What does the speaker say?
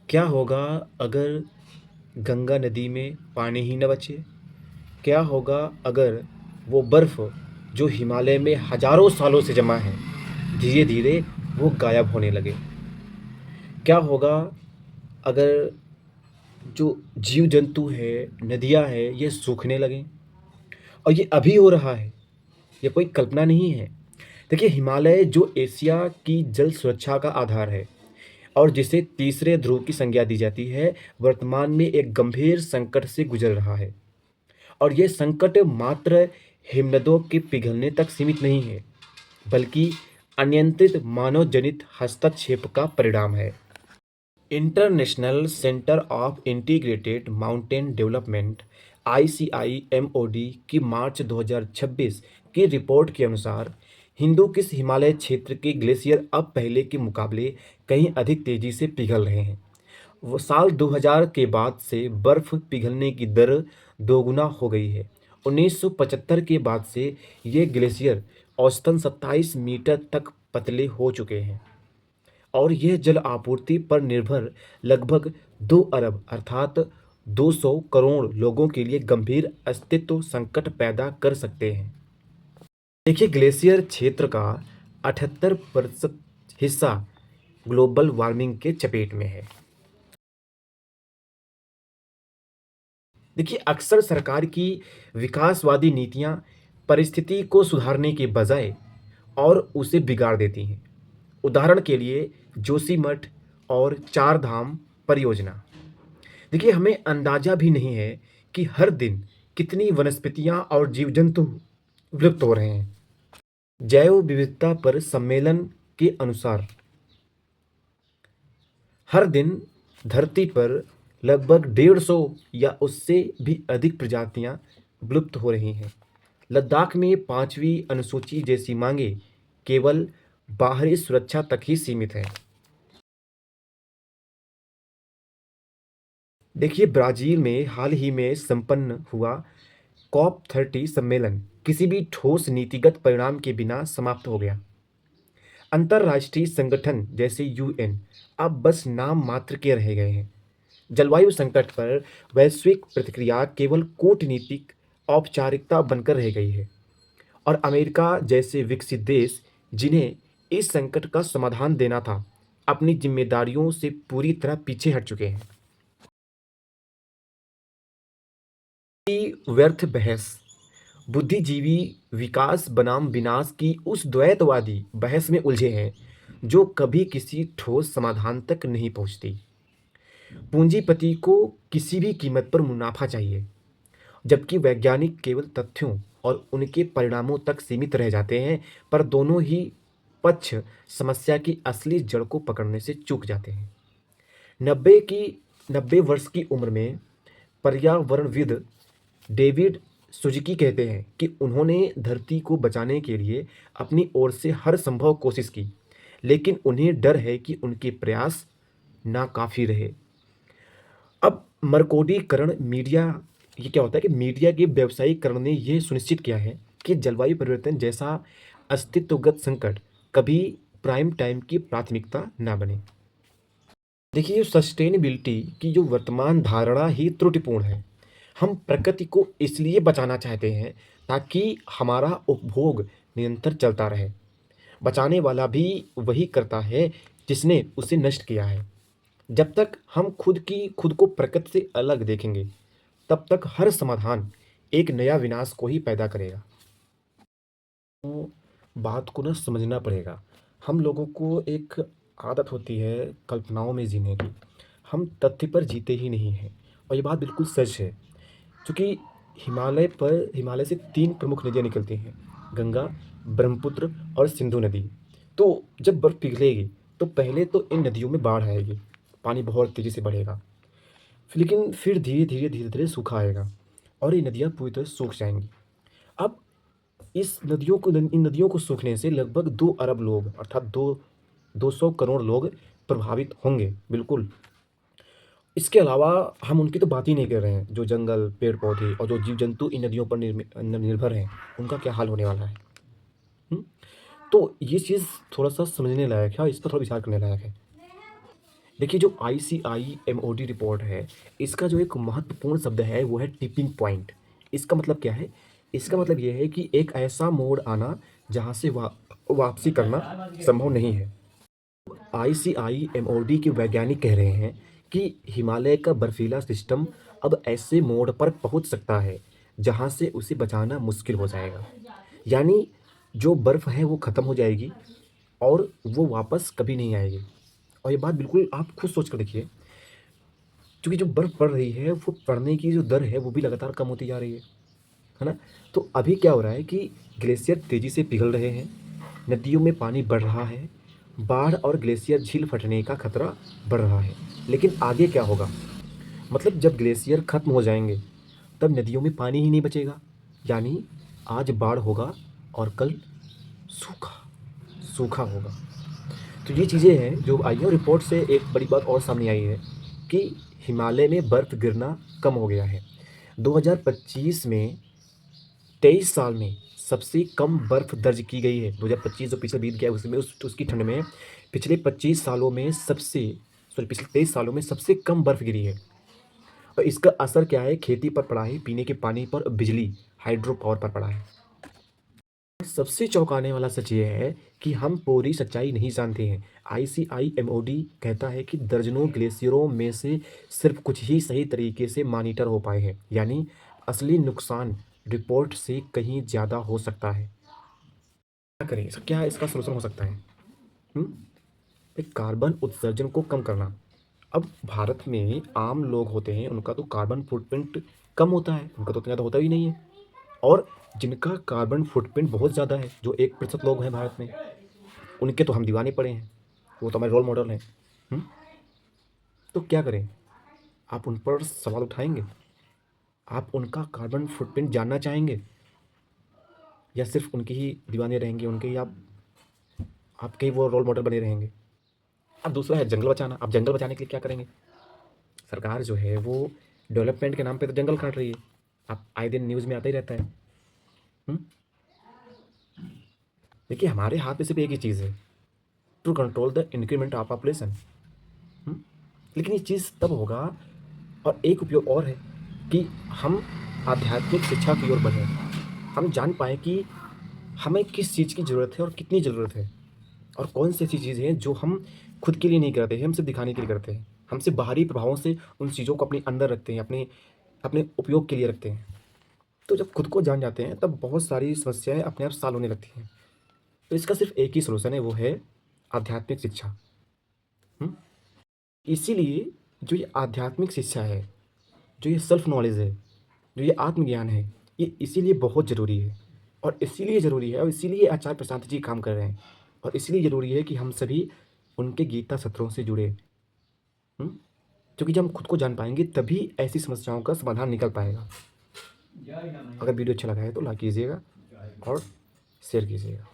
क्या होगा अगर गंगा नदी में पानी ही न बचे? क्या होगा अगर वो बर्फ़ जो हिमालय में हज़ारों सालों से जमा है, धीरे-धीरे वो गायब होने लगे? क्या होगा अगर जो जीव-जंतु है, नदियाँ हैं, ये सूखने लगें? और ये अभी हो रहा है, ये कोई कल्पना नहीं है। देखिए, हिमालय जो एशिया की जल सुरक्षा का आधार है और जिसे तीसरे ध्रुव की संज्ञा दी जाती है, वर्तमान में एक गंभीर संकट से गुजर रहा है। और ये संकट मात्र हिमनदों के पिघलने तक सीमित नहीं है, बल्कि अनियंत्रित मानव जनित हस्तक्षेप का परिणाम है। International centre of integrated mountain development (ICIMOD) की मार्च 2026 की रिपोर्ट के अनुसार हिंदुकिस हिमालय क्षेत्र के ग्लेशियर अब पहले के मुकाबले कहीं अधिक तेजी से पिघल रहे हैं। वो साल 2000 के बाद से बर्फ पिघलने की दर दोगुना हो गई है। 1975 के बाद से ये ग्लेशियर औसतन 27 मीटर तक पतले हो चुके हैं और यह जल आपूर्ति पर निर्भर लगभग 2 अरब अर्थात 200 करोड़ लोगों के लिए गंभीर अस्तित्व संकट पैदा कर सकते हैं। देखिए, ग्लेशियर क्षेत्र का 78% हिस्सा ग्लोबल वार्मिंग के चपेट में है। देखिए, अक्सर सरकार की विकासवादी नीतियां परिस्थिति को सुधारने के बजाय और उसे बिगाड़ देती हैं। उदाहरण के लिए जोशीमठ और चार धाम परियोजना। देखिए, हमें अंदाजा भी नहीं है कि हर दिन कितनी वनस्पतियां और जीव जंतु विलुप्त हो रहे हैं। जैव विविधता पर सम्मेलन के अनुसार हर दिन धरती पर लगभग 150 या उससे भी अधिक प्रजातियां विलुप्त हो रही हैं। लद्दाख में पांचवी अनुसूची जैसी मांगे केवल बाहरी सुरक्षा तक ही सीमित है। देखिए, ब्राजील में हाल ही में संपन्न हुआ COP30 सम्मेलन किसी भी ठोस नीतिगत परिणाम के बिना समाप्त हो गया। अंतर्राष्ट्रीय संगठन जैसे UN अब बस नाम मात्र के रह गए हैं। जलवायु संकट पर वैश्विक प्रतिक्रिया केवल कूटनीतिक औपचारिकता बनकर रह गई है और अमेरिका जैसे विकसित देश जिन्हें इस संकट का समाधान देना था, अपनी जिम्मेदारियों से पूरी तरह पीछे हट चुके हैं। व्यर्थ बहस बुद्धिजीवी विकास बनाम विनाश की उस द्वैतवादी बहस में उलझे हैं जो कभी किसी ठोस समाधान तक नहीं पहुंचती। पूंजीपति को किसी भी कीमत पर मुनाफा चाहिए, जबकि वैज्ञानिक केवल तथ्यों और उनके परिणामों तक सीमित रह जाते हैं, पर दोनों ही पक्ष समस्या की असली जड़ को पकड़ने से चूक जाते हैं। 90 वर्ष की उम्र में पर्यावरणविद डेविड सुजुकी कहते हैं कि उन्होंने धरती को बचाने के लिए अपनी ओर से हर संभव कोशिश की, लेकिन उन्हें डर है कि उनके प्रयास नाकाफी रहे। अब मरकोडीकरण मीडिया ये क्या होता है कि मीडिया के व्यावसायीकरण ने यह सुनिश्चित किया है कि जलवायु परिवर्तन जैसा अस्तित्वगत संकट कभी प्राइम टाइम की प्राथमिकता ना बने। देखिए, सस्टेनेबिलिटी की जो वर्तमान धारणा ही त्रुटिपूर्ण है। हम प्रकृति को इसलिए बचाना चाहते हैं ताकि हमारा उपभोग निरंतर चलता रहे। बचाने वाला भी वही करता है जिसने उसे नष्ट किया है। जब तक हम खुद को प्रकृति से अलग देखेंगे, तब तक हर समाधान एक नया विनाश को ही पैदा करेगा। तो बात को ना समझना पड़ेगा। हम लोगों को एक आदत होती है कल्पनाओं में जीने की। हम तथ्य पर जीते ही नहीं हैं और ये बात बिल्कुल सच है। क्योंकि हिमालय से 3 प्रमुख नदियाँ निकलती हैं, गंगा, ब्रह्मपुत्र और सिंधु नदी। तो जब बर्फ़ पिघलेगी, तो पहले तो इन नदियों में बाढ़ आएगी, पानी बहुत तेज़ी से बढ़ेगा। लेकिन फिर धीरे-धीरे सूखा आएगा और ये नदियाँ पूरी तरह सूख जाएँगी। अब इन नदियों को सूखने से लगभग 2 अरब लोग अर्थात 200 करोड़ लोग प्रभावित होंगे, बिल्कुल। इसके अलावा हम उनकी तो बात ही नहीं कर रहे हैं, जो जंगल, पेड़-पौधे और जो जीव-जंतु इन नदियों पर निर्भर हैं, उनका क्या हाल होने वाला है। तो ये चीज़ थोड़ा-सा समझने लायक है और इस पर थोड़ा विचार करने लायक है। देखिए जो आईसीआईएमओडी रिपोर्ट है, इसका जो एक महत्वपूर्ण शब्द है वो है टिपिंग पॉइंट। इसका मतलब क्या है? इसका मतलब ये है कि एक ऐसा मोड़ आना जहाँ से वापसी करना संभव नहीं है। आईसीआईएमओडी के वैज्ञानिक कह रहे हैं कि हिमालय का बर्फीला सिस्टम अब ऐसे मोड़ पर पहुंच सकता है जहां से उसे बचाना मुश्किल हो जाएगा। यानी जो बर्फ है वो खत्म हो जाएगी और वो वापस कभी नहीं आएगी। और ये बात बिल्कुल आप खुद सोच कर देखिए, क्योंकि जो बर्फ पड़ रही है वो पड़ने की जो दर है वो भी लगातार कम होती जा रही है ना? तो अभी क्या हो रहा है कि ग्लेशियर तेजी से पिघल रहे हैं, नदियों में पानी बढ़ रहा है, बाढ़ और ग्लेशियर झील फटने का खतरा बढ़ रहा है। लेकिन आगे क्या होगा? मतलब जब ग्लेशियर खत्म हो जाएंगे तब नदियों में पानी ही नहीं बचेगा। यानी आज बाढ़ होगा और कल सूखा सूखा होगा। तो ये चीज़ें हैं जो आई है, और रिपोर्ट से एक बड़ी बात और सामने आई है कि हिमालय में बर्फ़ गिरना कम हो गया है। 2025 में 23 साल में सबसे कम बर्फ़ दर्ज की गई है। 2025 जो पीछे बीत गया उसमें उसकी ठंड में पिछले 25 सालों में पिछले 23 सालों में सबसे कम बर्फ़ गिरी है। और इसका असर क्या है? खेती पर पड़ा है, पीने के पानी पर, बिजली, हाइड्रो पावर पर पड़ा है। सबसे चौंकाने वाला सच ये है कि हम पूरी सच्चाई नहीं जानते हैं। आईसीआईएमओडी कहता है कि दर्जनों ग्लेशियरों में से सिर्फ कुछ ही सही तरीके से मॉनिटर हो पाए हैं। यानी असली नुकसान रिपोर्ट से कहीं ज़्यादा हो सकता है। क्या करें? क्या इसका सॉल्यूशन हो सकता है? हुँ? एक कार्बन उत्सर्जन को कम करना। अब भारत में आम लोग होते हैं, उनका तो कार्बन फुटप्रिंट कम होता है, उनका तो उतना ज़्यादा होता ही नहीं है। और जिनका कार्बन फुटप्रिंट बहुत ज़्यादा है, जो 1% लोग हैं भारत में, उनके तो हम दीवाने पड़े हैं। वो तो हमारे रोल मॉडल हैं। हुँ? तो क्या करें? आप उन पर सवाल उठाएँगे? आप उनका कार्बन फुटप्रिंट जानना चाहेंगे? या सिर्फ़ उनके ही दीवाने रहेंगे, उनके ही आपके ही वो रोल मॉडल बने रहेंगे? अब दूसरा है जंगल बचाना। अब जंगल बचाने के लिए क्या करेंगे? सरकार जो है वो डेवलपमेंट के नाम पे तो जंगल काट रही है। आप आए दिन न्यूज़ में आता ही रहता है। हुँ? देखिए हमारे हाथ में सिर्फ़ एक ही चीज़ है, to control the increment of population. हुँ? लेकिन ये चीज़ तब होगा, और एक उपयोग और है कि हम आध्यात्मिक शिक्षा की ओर बढ़ें। हम जान पाएँ कि हमें किस चीज़ की ज़रूरत है और कितनी ज़रूरत है, और कौन सी ऐसी चीज़ें हैं जो हम खुद के लिए नहीं करते हैं, हम सिर्फ़ दिखाने के लिए करते हैं। हम सिर्फ़ बाहरी प्रभावों से उन चीज़ों को अपने अंदर रखते हैं, अपने अपने उपयोग के लिए रखते हैं। तो जब खुद को जान जाते हैं तब बहुत सारी समस्याएँ अपने आप सॉल्व होने लगती हैं। तो इसका सिर्फ़ एक ही सॉल्यूशन है, वो है आध्यात्मिक शिक्षा। हुँ? इसीलिए जो ये आध्यात्मिक शिक्षा है, जो ये सेल्फ नॉलेज है, जो ये आत्मज्ञान है, ये इसीलिए बहुत ज़रूरी है। और इसीलिए ज़रूरी है, और इसीलिए आचार्य प्रशांत जी काम कर रहे हैं, और इसलिए ज़रूरी है कि हम सभी उनके गीता सत्रों से जुड़े। हुँ? क्योंकि जब हम खुद को जान पाएँगे तभी ऐसी समस्याओं का समाधान निकल पाएगा। अगर वीडियो अच्छा लगा है तो लाइक कीजिएगा और शेयर कीजिएगा।